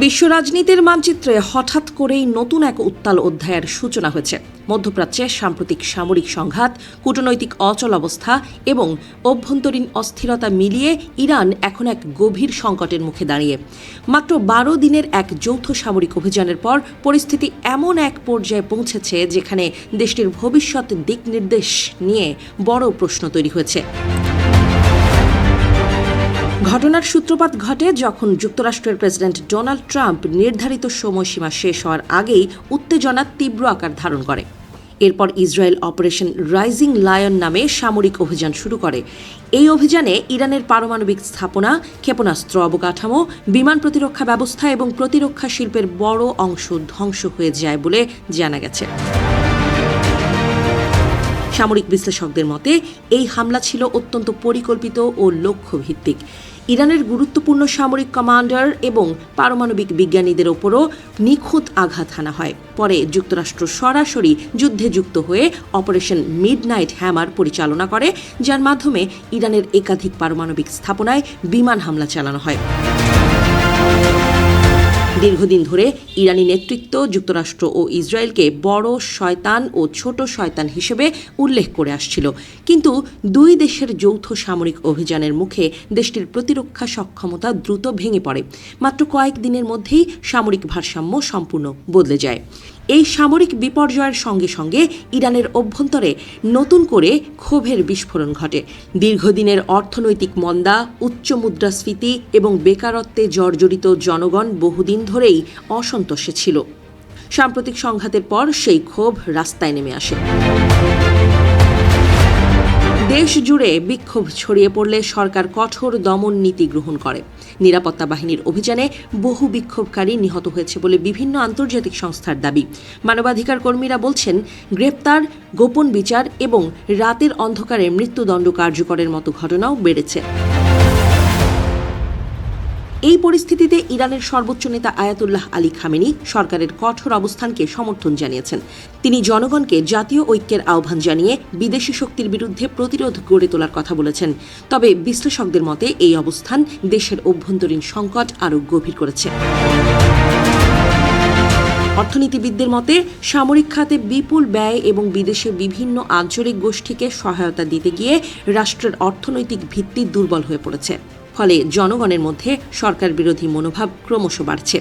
বিশ্ব রাজনীতির মানচিত্রে হঠাৎ করেই নতুন এক উত্তাল অধ্যায়ের সূচনা হয়েছে। মধ্যপ্রাচ্যে সাম্প্রতিক সামরিক সংঘাত, কূটনৈতিক অচলাবস্থা এবং অভ্যন্তরীণ অস্থিরতা মিলিয়ে ইরান এখন এক গভীর সংকটের মুখে দাঁড়িয়ে। মাত্র 12 দিনের এক যৌথ সামরিক অভিযানের পর পরিস্থিতি এমন এক পর্যায়ে পৌঁছেছে যেখানে দেশটির ভবিষ্যৎ দিক নির্দেশ নিয়ে বড় প্রশ্ন তৈরি হয়েছে। ঘটনার সূত্রপাত ঘটে যখন যুক্তরাষ্ট্রের প্রেসিডেন্ট ডোনাল্ড ট্রাম্প নির্ধারিত সময়সীমা শেষ হওয়ার আগেই উত্তেজনা তীব্র আকার ধারণ করে। এরপর ইসরায়েল অপারেশন রাইজিং লায়ন নামে সামরিক অভিযান শুরু করে। এই অভিযানে ইরানের পারমাণবিক স্থাপনা, ক্ষেপণাস্ত্র অবকাঠামো, বিমান প্রতিরক্ষা ব্যবস্থা এবং প্রতিরক্ষা শিল্পের বড় অংশ ধ্বংস হয়ে যায় বলে জানা গেছে। সামরিক বিশ্লেষকদের মতে এই হামলা ছিল অত্যন্ত পরিকল্পিত ও লক্ষ্যভিত্তিক। ইরানের গুরুত্বপূর্ণ সামরিক কমান্ডার এবং পারমাণবিক বিজ্ঞানীদের ওপরও নিখুঁত আঘাত হানা হয়। পরে যুক্তরাষ্ট্র সরাসরি যুদ্ধে যুক্ত হয়ে অপারেশন মিডনাইট হ্যামার পরিচালনা করে, যার মাধ্যমে ইরানের একাধিক পারমাণবিক স্থাপনায় বিমান হামলা চালানো হয়। দীর্ঘদিন ধরে ইরানি নেতৃত্ব যুক্তরাষ্ট্র ও ইসরায়েলকে বড় শয়তান ও ছোট শয়তান হিসেবে উল্লেখ করে আসছিল, কিন্তু দুই দেশের যৌথ সামরিক অভিযানের মুখে দেশটির প্রতিরক্ষা সক্ষমতা দ্রুত ভেঙে পড়ে। মাত্র কয়েক দিনের মধ্যেই সামরিক ভারসাম্য সম্পূর্ণ বদলে যায়। এই সামরিক বিপর্যয়ের সঙ্গে সঙ্গে ইরানের অভ্যন্তরে নতুন করে ক্ষোভের বিস্ফোরণ ঘটে। দীর্ঘদিনের অর্থনৈতিক মন্দা, উচ্চ মুদ্রাস্ফীতি এবং বেকারত্বে জর্জরিত জনগণ বহুদিন ধরেই অসন্তোষে ছিল। সাম্প্রতিক সংঘাতের পর সেই ক্ষোভ রাস্তায় নেমে আসে। দেশ জুড়ে বিক্ষোভ ছড়িয়ে পড়লে সরকার কঠোর দমন নীতি গ্রহণ করে। নিরাপত্তা বাহিনীর অভিযানে বহু বিক্ষোভকারী নিহত হয়েছে বলে বিভিন্ন আন্তর্জাতিক সংস্থার দাবি। মানবাধিকার কর্মীরা বলছেন, গ্রেপ্তার, গোপন বিচার এবং রাতের অন্ধকারে মৃত্যুদণ্ড কার্যকরের মতো ঘটনাও বেড়েছে। এই পরিস্থিতিতে ইরানের সর্বোচ্চ নেতা আয়াতুল্লাহ আলী খামেনি সরকারের কঠোর অবস্থানকে সমর্থন জানিয়েছেন। তিনি জনগণকে জাতীয় ঐক্যের আহ্বান জানিয়ে বিদেশি শক্তির বিরুদ্ধে প্রতিরোধ গড়ে তোলার কথা বলেছেন। তবে বিশ্লেষকদের মতে এই অবস্থান দেশের অভ্যন্তরীণ সংকট আরও গভীর করেছে। অর্থনীতিবিদদের মতে সামরিক খাতে বিপুল ব্যয় এবং বিদেশে বিভিন্ন আঞ্চলিক গোষ্ঠীকে সহায়তা দিতে গিয়ে রাষ্ট্রের অর্থনৈতিক ভিত্তি দুর্বল হয়ে পড়েছে। ফলে জনগণের মধ্যে সরকার বিরোধী মনোভাব ক্রমশ বাড়ছে।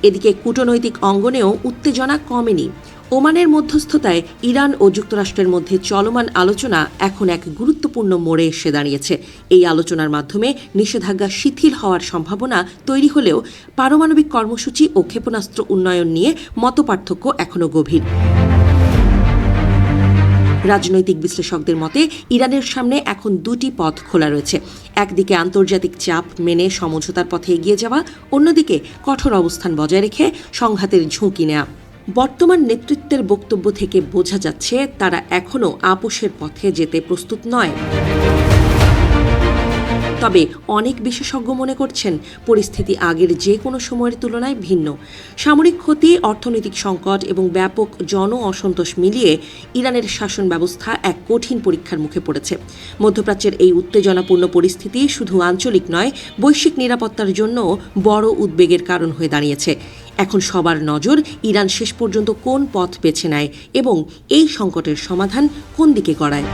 এদিকে কূটনৈতিক অঙ্গনেও উত্তেজনা কমেনি। ওমানের মধ্যস্থতায় ইরান ও যুক্তরাষ্ট্রের মধ্যে চলমান আলোচনা এখন এক গুরুত্বপূর্ণ মোড়ে এসে দাঁড়িয়েছে। এই আলোচনার মাধ্যমে নিষেধাজ্ঞা শিথিল হওয়ার সম্ভাবনা তৈরি হলেও পারমাণবিক কর্মসূচি ও ক্ষেপণাস্ত্র উন্নয়ন নিয়ে মতপার্থক্য এখনও গভীর। রাজনৈতিক বিশ্লেষকদের মতে ইরানের সামনে এখন দুটি পথ খোলা রয়েছে। একদিকে আন্তর্জাতিক চাপ মেনে সমঝোতার পথে এগিয়ে যাওয়া, অন্যদিকে কঠোর অবস্থান বজায় রেখে সংঘাতের ঝুঁকি নেওয়া। বর্তমান নেতৃত্বের বক্তব্য থেকে বোঝা যাচ্ছে তারা এখনও আপোষের পথে যেতে প্রস্তুত নয়। তবে অনেক বিশেষজ্ঞ মনে করছেন পরিস্থিতি আগের যে কোনো সময়ের তুলনায় ভিন্ন। সামরিক ক্ষতি, অর্থনৈতিক সংকট এবং ব্যাপক জন অসন্তোষ মিলিয়ে ইরানের শাসন ব্যবস্থা এক কঠিন পরীক্ষার মুখে পড়েছে। মধ্যপ্রাচ্যের এই উত্তেজনাপূর্ণ পরিস্থিতি শুধু আঞ্চলিক নয়, বৈশ্বিক নিরাপত্তার জন্য বড় উদ্বেগের কারণ হয়ে দাঁড়িয়েছে। এখন সবার নজর ইরান শেষ পর্যন্ত কোন পথ বেছে নেয় এবং এই সংকটের সমাধান কোন দিকে গড়ায়।